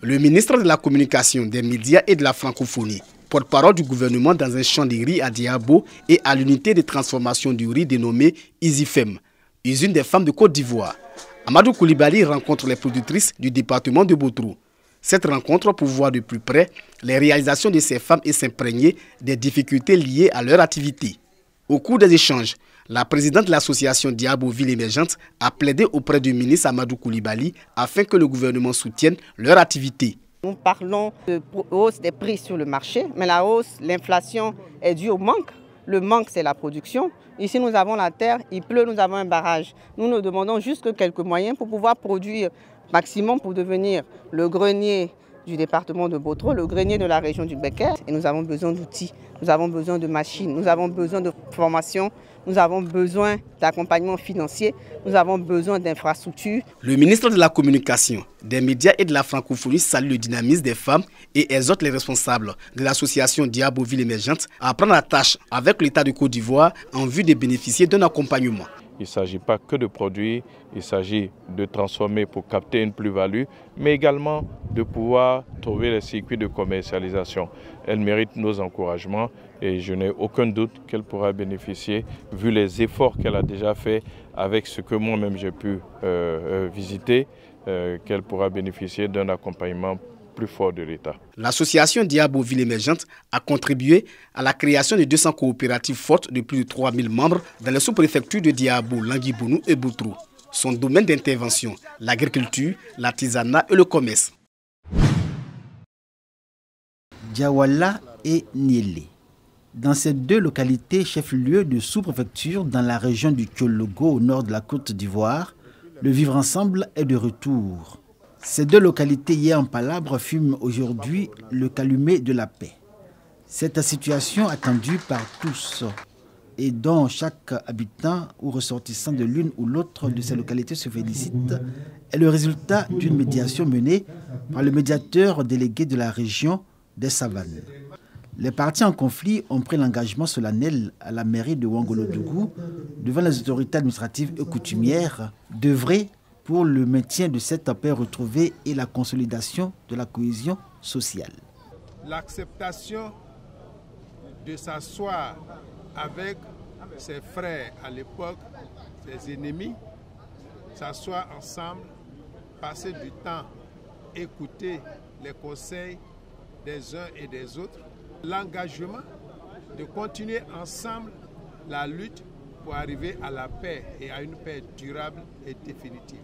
Le ministre de la Communication, des Médias et de la Francophonie, porte-parole du gouvernement dans un champ de riz à Diabo et à l'unité de transformation du riz dénommée Isifem, usine des femmes de Côte d'Ivoire. Amadou Koulibaly rencontre les productrices du département de Botrou. Cette rencontre pour voir de plus près les réalisations de ces femmes et s'imprégner des difficultés liées à leur activité. Au cours des échanges, la présidente de l'association Diabo Ville Émergente a plaidé auprès du ministre Amadou Koulibaly afin que le gouvernement soutienne leur activité. Nous parlons de hausse des prix sur le marché, mais la hausse, l'inflation est due au manque. Le manque, c'est la production. Ici, nous avons la terre, il pleut, nous avons un barrage. Nous nous demandons juste quelques moyens pour pouvoir produire maximum pour devenir le grenier du département de Botrou, le grenier de la région du Becker. Et nous avons besoin d'outils, nous avons besoin de machines, nous avons besoin de formation, nous avons besoin d'accompagnement financier, nous avons besoin d'infrastructures. Le ministre de la Communication, des Médias et de la Francophonie salue le dynamisme des femmes et exhorte les responsables de l'association Diabo Ville Émergente à prendre la tâche avec l'État de Côte d'Ivoire en vue de bénéficier d'un accompagnement. Il ne s'agit pas que de produire, il s'agit de transformer pour capter une plus-value, mais également de pouvoir trouver les circuits de commercialisation. Elle mérite nos encouragements et je n'ai aucun doute qu'elle pourra bénéficier, vu les efforts qu'elle a déjà faits avec ce que moi-même j'ai pu visiter, qu'elle pourra bénéficier d'un accompagnement plus fort de l'État. L'association Diabo Ville Émergente a contribué à la création de 200 coopératives fortes de plus de 3000 membres dans les sous-préfectures de Diabo, Languibounou et Botrou. Son domaine d'intervention, l'agriculture, l'artisanat et le commerce. Diawala et Niélé. Dans ces deux localités chef-lieu de sous-préfecture dans la région du Thiologo au nord de la Côte d'Ivoire, le vivre ensemble est de retour. Ces deux localités hier en palabre fument aujourd'hui le calumet de la paix. Cette situation attendue par tous et dont chaque habitant ou ressortissant de l'une ou l'autre de ces localités se félicite est le résultat d'une médiation menée par le médiateur délégué de la région des Savanes. Les partis en conflit ont pris l'engagement solennel à la mairie de Ouangolodougou devant les autorités administratives et coutumières d'œuvrer pour le maintien de cette paix retrouvée et la consolidation de la cohésion sociale. L'acceptation de s'asseoir avec ses frères à l'époque, ses ennemis, s'asseoir ensemble, passer du temps, écouter les conseils des uns et des autres, l'engagement de continuer ensemble la lutte pour arriver à la paix et à une paix durable et définitive.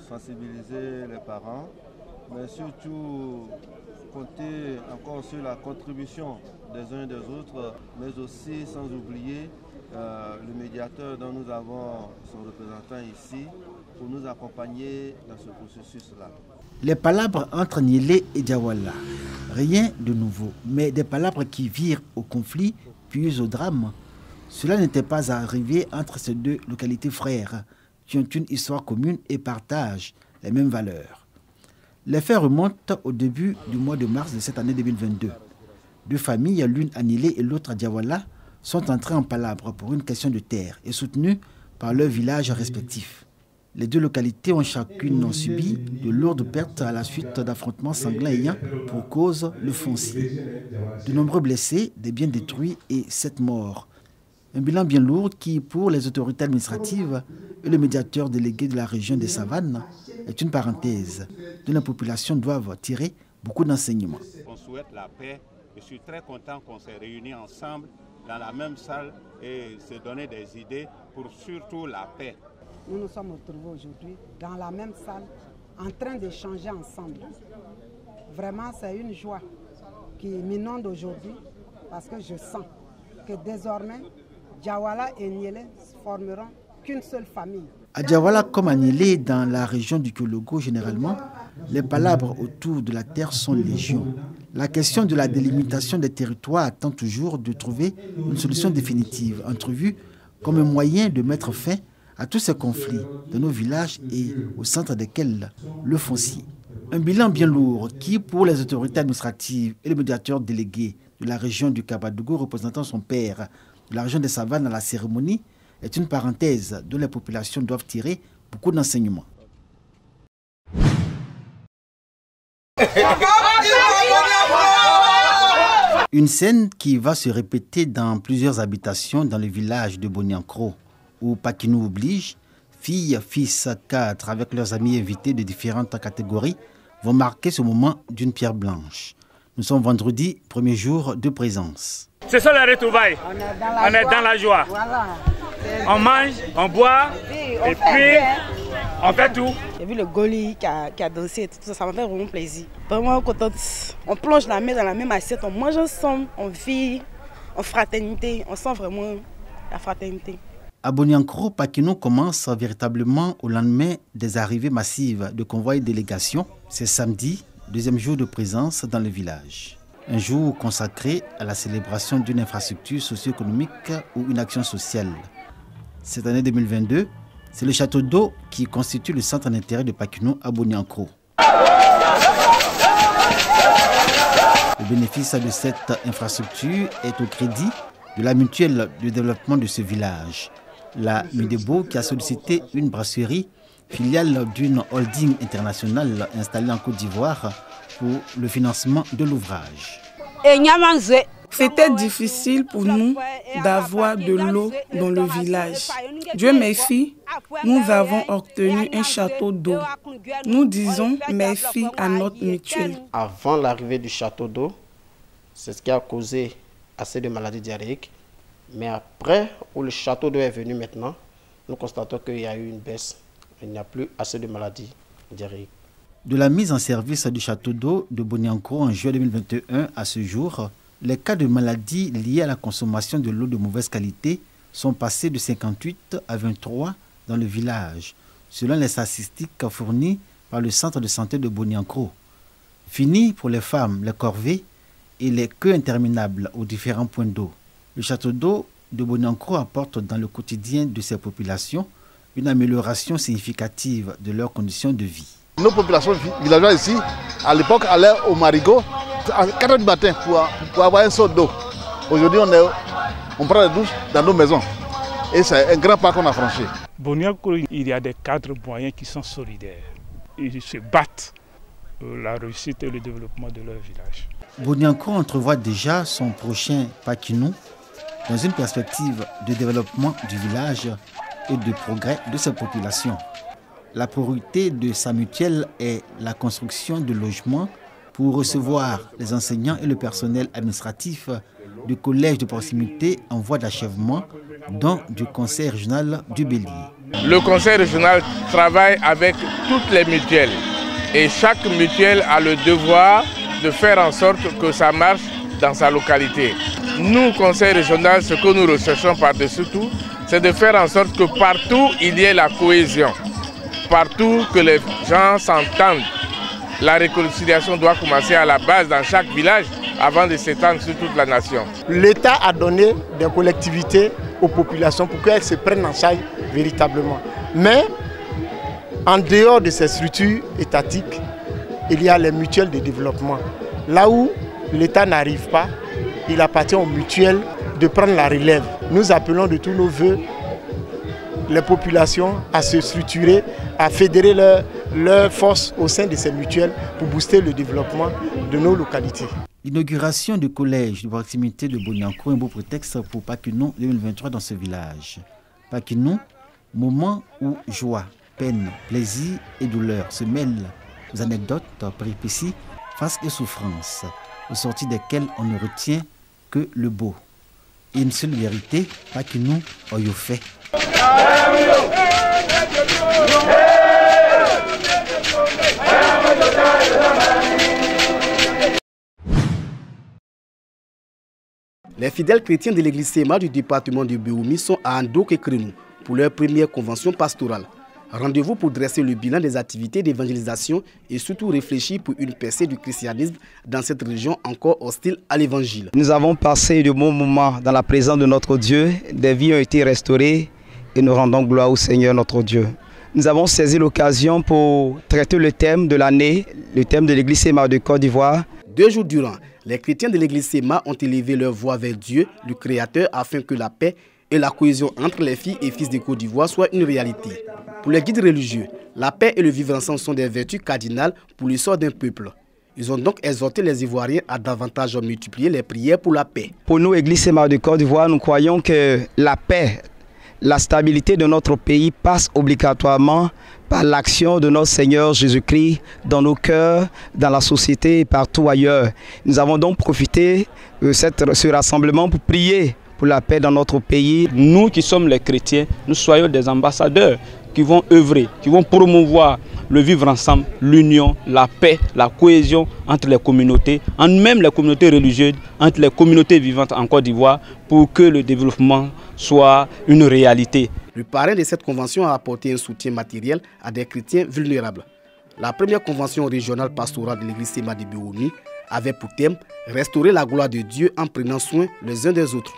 Sensibiliser les parents, mais surtout compter encore sur la contribution des uns et des autres, mais aussi sans oublier le médiateur dont nous avons son représentant ici pour nous accompagner dans ce processus-là. Les palabres entre Niélé et Diawala, rien de nouveau, mais des palabres qui virent au conflit puis au drame. Cela n'était pas arrivé entre ces deux localités frères qui ont une histoire commune et partagent les mêmes valeurs. Les faits remontent au début du mois de mars de cette année 2022. Deux familles, l'une à Niélé et l'autre à Diawala, sont entrées en palabre pour une question de terre et soutenues par leurs villages respectifs. Les deux localités ont chacune subi de lourdes pertes à la suite d'affrontements sanglants ayant pour cause le foncier. De nombreux blessés, des biens détruits et 7 morts. Un bilan bien lourd qui, pour les autorités administratives et le médiateur délégué de la région des Savanes, est une parenthèse dont la population doit tirer beaucoup d'enseignements. On souhaite la paix. Je suis très content qu'on s'est réunis ensemble dans la même salle et se donner des idées pour surtout la paix. Nous nous sommes retrouvés aujourd'hui dans la même salle en train d'échanger ensemble. Vraiment, c'est une joie qui m'inonde aujourd'hui parce que je sens que désormais, Diawala et Niélé formeront qu'une seule famille. À Diawala comme à Niélé, dans la région du Thiologo généralement, les palabres autour de la terre sont légion. La question de la délimitation des territoires attend toujours de trouver une solution définitive, entrevue comme un moyen de mettre fin à tous ces conflits dans nos villages et au centre desquels le foncier. Un bilan bien lourd qui, pour les autorités administratives et le médiateur délégué de la région du Kabadougou représentant son père de la région des Savanes à la cérémonie, est une parenthèse dont les populations doivent tirer beaucoup d'enseignements. Une scène qui va se répéter dans plusieurs habitations dans le village de Boniankro, où Paquinou oblige, filles, fils, cadres, avec leurs amis invités de différentes catégories, vont marquer ce moment d'une pierre blanche. Nous sommes vendredi, premier jour de présence. Ce sont les retrouvailles. On est dans la joie. Voilà. On mange, on boit, et puis on fait tout. J'ai vu le Goli qui a dansé et tout ça, ça m'a fait vraiment plaisir. Vraiment contente. On plonge la main dans la même assiette, on mange ensemble, on vit en fraternité, on sent vraiment la fraternité. À Boniankro, Paquinou commence véritablement au lendemain des arrivées massives de convois et délégations. C'est samedi, deuxième jour de présence dans le village. Un jour consacré à la célébration d'une infrastructure socio-économique ou une action sociale. Cette année 2022, c'est le château d'eau qui constitue le centre d'intérêt de Paquinou à Boniankro. Le bénéfice de cette infrastructure est au crédit de la mutuelle de développement de ce village. La Midebo qui a sollicité une brasserie, filiale d'une holding internationale installée en Côte d'Ivoire pour le financement de l'ouvrage. C'était difficile pour nous d'avoir de l'eau dans le village. Dieu merci, nous avons obtenu un château d'eau. Nous disons merci à notre mutuelle. Avant l'arrivée du château d'eau, c'est ce qui a causé assez de maladies diarrhéiques. Mais après, où le château d'eau est venu maintenant, nous constatons qu'il y a eu une baisse. Il n'y a plus assez de maladies diarrhéiques. De la mise en service du château d'eau de Boniankro en juillet 2021 à ce jour, les cas de maladies liées à la consommation de l'eau de mauvaise qualité sont passés de 58 à 23 dans le village, selon les statistiques fournies par le centre de santé de Boniankro. Fini pour les femmes, les corvées et les queues interminables aux différents points d'eau. Le château d'eau de Boniankro apporte dans le quotidien de ces populations une amélioration significative de leurs conditions de vie. Nos populations villageoises ici, à l'époque, allaient au marigot à 4 h du matin pour avoir un seau d'eau. Aujourd'hui, on prend la douche dans nos maisons. Et c'est un grand pas qu'on a franchi. Boniankro, il y a des cadres moyens qui sont solidaires. Ils se battent pour la réussite et le développement de leur village. Boniankro entrevoit déjà son prochain Paquinou dans une perspective de développement du village et de progrès de sa population. La priorité de sa mutuelle est la construction de logements pour recevoir les enseignants et le personnel administratif du collège de proximité en voie d'achèvement, dont du conseil régional du Bélier. Le conseil régional travaille avec toutes les mutuelles et chaque mutuelle a le devoir de faire en sorte que ça marche dans sa localité. Nous, conseil régional, ce que nous recherchons par-dessus tout, c'est de faire en sorte que partout il y ait la cohésion. Partout que les gens s'entendent. La réconciliation doit commencer à la base dans chaque village avant de s'étendre sur toute la nation. L'État a donné des collectivités aux populations pour qu'elles se prennent en charge véritablement. Mais en dehors de ces structures étatiques, il y a les mutuelles de développement. Là où l'État n'arrive pas, il appartient aux mutuelles de prendre la relève. Nous appelons de tous nos voeux les populations à se structurer, à fédérer leurs forces au sein de ces mutuelles pour booster le développement de nos localités. L'inauguration du collège de proximité de Boniankro est un beau prétexte pour Paquinou 2023 dans ce village. Paquinou, moment où joie, peine, plaisir et douleur se mêlent aux anecdotes, péripéties, face et souffrances, aux sorties desquelles on ne retient que le beau. Et une seule vérité, Paquinou oyo fait. Les fidèles chrétiens de l'église Sema du département du Béoumi sont à Andok et Krenou pour leur première convention pastorale. Rendez-vous pour dresser le bilan des activités d'évangélisation et surtout réfléchir pour une percée du christianisme dans cette région encore hostile à l'évangile. Nous avons passé de bons moments dans la présence de notre Dieu, des vies ont été restaurées et nous rendons gloire au Seigneur notre Dieu. Nous avons saisi l'occasion pour traiter le thème de l'année, le thème de l'église Sema de Côte d'Ivoire. 2 jours durant, les chrétiens de l'église Sema ont élevé leur voix vers Dieu, le Créateur, afin que la paix et la cohésion entre les filles et fils de Côte d'Ivoire soient une réalité. Pour les guides religieux, la paix et le vivre ensemble sont des vertus cardinales pour l'essor d'un peuple. Ils ont donc exhorté les Ivoiriens à davantage multiplier les prières pour la paix. Pour nous, Église Saint-Marc de Côte d'Ivoire, nous croyons que la paix, la stabilité de notre pays passe obligatoirement par l'action de notre Seigneur Jésus-Christ dans nos cœurs, dans la société et partout ailleurs. Nous avons donc profité de ce rassemblement pour prier pour la paix dans notre pays. Nous qui sommes les chrétiens, nous soyons des ambassadeurs qui vont œuvrer, qui vont promouvoir le vivre ensemble, l'union, la paix, la cohésion entre les communautés, même les communautés religieuses, entre les communautés vivantes en Côte d'Ivoire, pour que le développement soit une réalité. Le parrain de cette convention a apporté un soutien matériel à des chrétiens vulnérables. La première convention régionale pastorale de l'église Saint-Marc de Béoumi avait pour thème restaurer la gloire de Dieu en prenant soin les uns des autres.